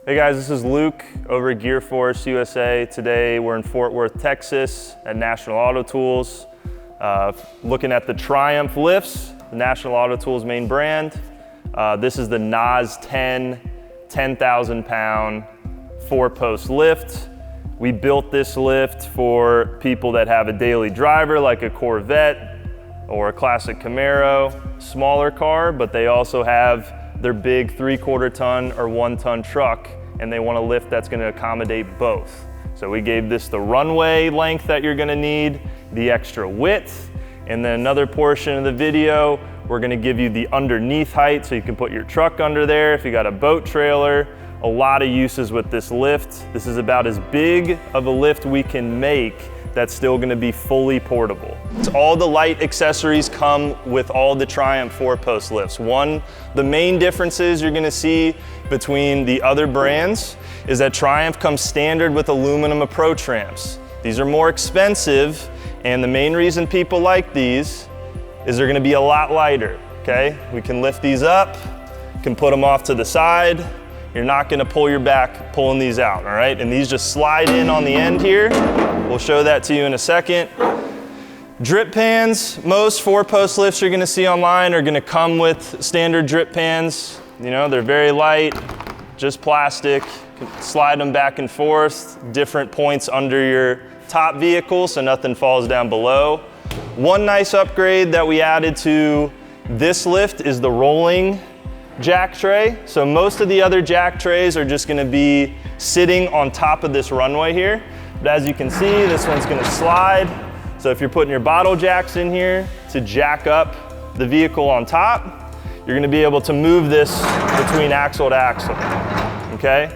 Hey guys, this is Luke over at Gearforce USA. Today we're in Fort Worth, Texas at National Auto Tools, looking at the Triumph lifts, the National Auto Tools main brand. This is the NOS-10 10,000 pound 4-post lift. We built this lift for people that have a daily driver like a Corvette or a classic Camaro, smaller car, but they also have their big 3/4 ton or 1 ton truck, and they want a lift that's gonna accommodate both. So we gave this the runway length that you're gonna need, the extra width, and then another portion of the video, we're gonna give you the underneath height so you can put your truck under there if you got a boat trailer. A lot of uses with this lift. This is about as big of a lift we can make that's still gonna be fully portable. All the light accessories come with all the Triumph 4-post lifts. The main differences you're gonna see between the other brands is that Triumph comes standard with aluminum approach ramps. These are more expensive, and the main reason people like these is they're gonna be a lot lighter, okay? We can lift these up, can put them off to the side. You're not gonna pull your back pulling these out, all right? And these just slide in on the end here. We'll show that to you in a second. Drip pans, most 4-post lifts you're gonna see online are gonna come with standard drip pans. You know, they're very light, just plastic. You can slide them back and forth, different points under your top vehicle so nothing falls down below. One nice upgrade that we added to this lift is the rolling jack tray. So most of the other jack trays are just gonna be sitting on top of this runway here. But as you can see, this one's gonna slide. So if you're putting your bottle jacks in here to jack up the vehicle on top, you're gonna be able to move this between axle to axle, okay?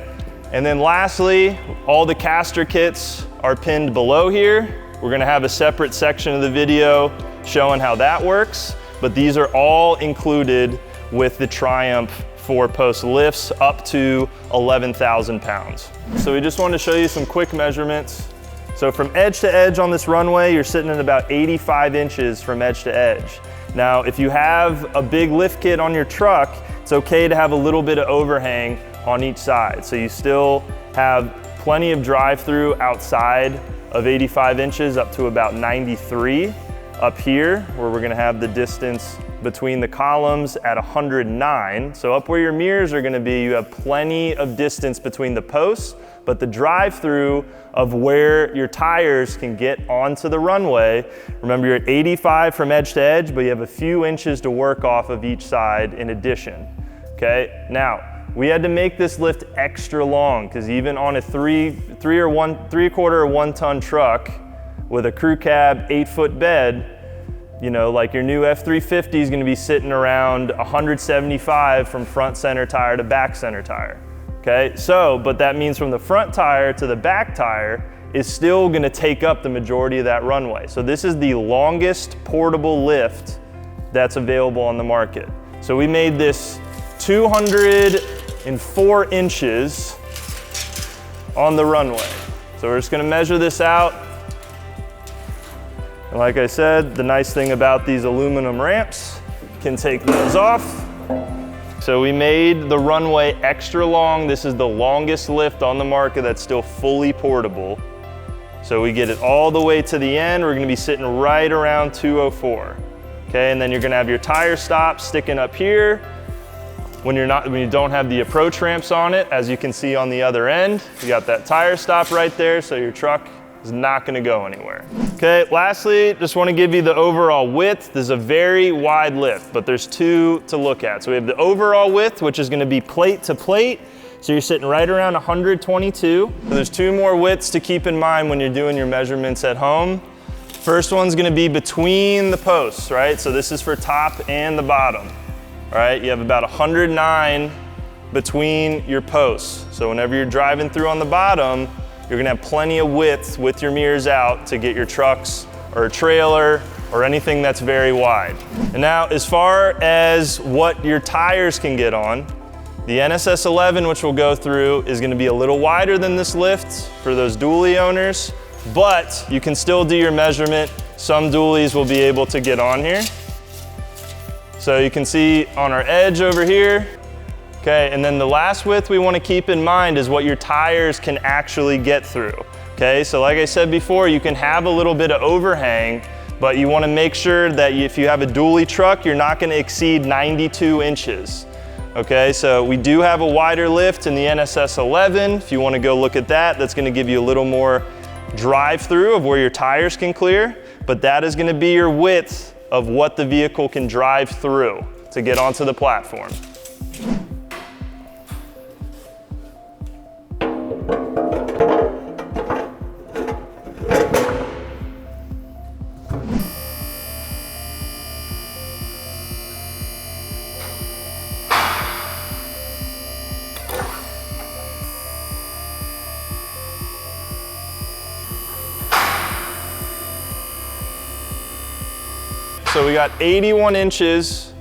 And then lastly, all the caster kits are pinned below here. We're gonna have a separate section of the video showing how that works, but these are all included with the Triumph 4-post lifts up to 11,000 pounds. So we just wanted to show you some quick measurements. So from edge to edge on this runway, you're sitting at about 85 inches from edge to edge. Now, if you have a big lift kit on your truck, it's okay to have a little bit of overhang on each side. So you still have plenty of drive-through outside of 85 inches up to about 93 up here, where we're gonna have the distance between the columns at 109. So up where your mirrors are gonna be, you have plenty of distance between the posts, but the drive-through of where your tires can get onto the runway, remember you're at 85 from edge to edge, but you have a few inches to work off of each side in addition, okay? Now, we had to make this lift extra long because even on a 3/4 or 1 ton truck with a crew cab 8-foot bed, you know, like your new F350 is gonna be sitting around 175 from front center tire to back center tire, okay? So, but that means from the front tire to the back tire is still gonna take up the majority of that runway. So this is the longest portable lift that's available on the market. So we made this 204 inches on the runway. So we're just gonna measure this out. And like I said, the nice thing about these aluminum ramps, can take those off. So we made the runway extra long. This is the longest lift on the market that's still fully portable. So we get it all the way to the end. We're gonna be sitting right around 204. Okay, and then you're gonna have your tire stop sticking up here. When you don't have the approach ramps on it, as you can see on the other end, you got that tire stop right there, so your truck is not gonna go anywhere. Okay, lastly, just wanna give you the overall width. This is a very wide lift, but there's two to look at. So we have the overall width, which is gonna be plate to plate. So you're sitting right around 122. So there's two more widths to keep in mind when you're doing your measurements at home. First one's gonna be between the posts, right? So this is for top and the bottom, all right? You have about 109 between your posts. So whenever you're driving through on the bottom, you're gonna have plenty of width with your mirrors out to get your trucks or a trailer or anything that's very wide. And now, as far as what your tires can get on, the NSS 11, which we'll go through, is gonna be a little wider than this lift for those dually owners, but you can still do your measurement. Some dualies will be able to get on here. So you can see on our edge over here, Okay, and then the last width we want to keep in mind is what your tires can actually get through. Okay, so like I said before, you can have a little bit of overhang, but you want to make sure that if you have a dually truck, you're not going to exceed 92 inches. Okay, so we do have a wider lift in the NSS11. If you want to go look at that, that's going to give you a little more drive through of where your tires can clear, but that is going to be your width of what the vehicle can drive through to get onto the platform. So we got 81 inches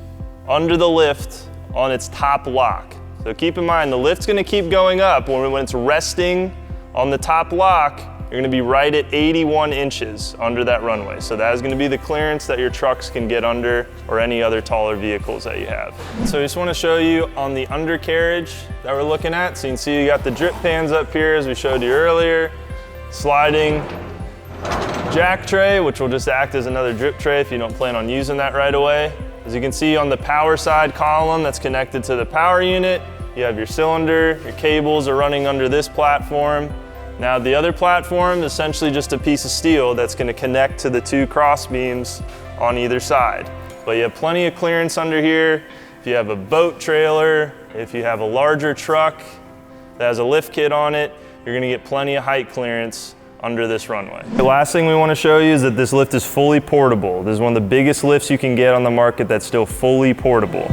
under the lift on its top lock. So keep in mind, the lift's gonna keep going up. When it's resting on the top lock, you're gonna be right at 81 inches under that runway. So that is gonna be the clearance that your trucks can get under, or any other taller vehicles that you have. So I just wanna show you on the undercarriage that we're looking at. So you can see you got the drip pans up here as we showed you earlier, sliding jack tray, which will just act as another drip tray if you don't plan on using that right away. As you can see on the power side column that's connected to the power unit, you have your cylinder, your cables are running under this platform. Now the other platform is essentially just a piece of steel that's going to connect to the two cross beams on either side. But you have plenty of clearance under here. If you have a boat trailer, if you have a larger truck that has a lift kit on it, you're going to get plenty of height clearance under this runway. The last thing we want to show you is that this lift is fully portable. This is one of the biggest lifts you can get on the market that's still fully portable.